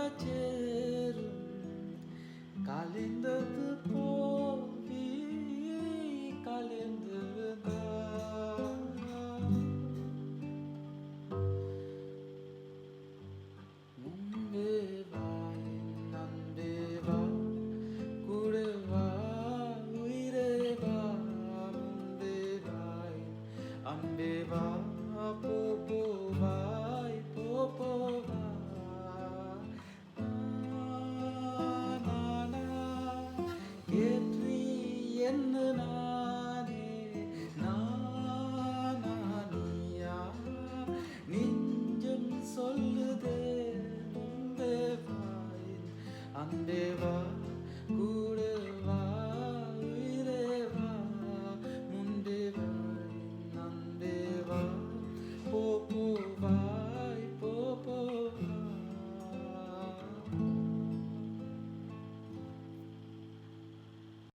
செங்குலச்சேரும் கலைந்தது போவி கலைந்து முன்பே வாய் நன்பே வா கூட வா உயிரே வா முன்பே வாய் அன்பே வா போ போ வாய் போ போ வா ஏற்றி என்ன நானே நானியா நெஞ்சம் சொல்லுதே முன்பே வாய் அன்பே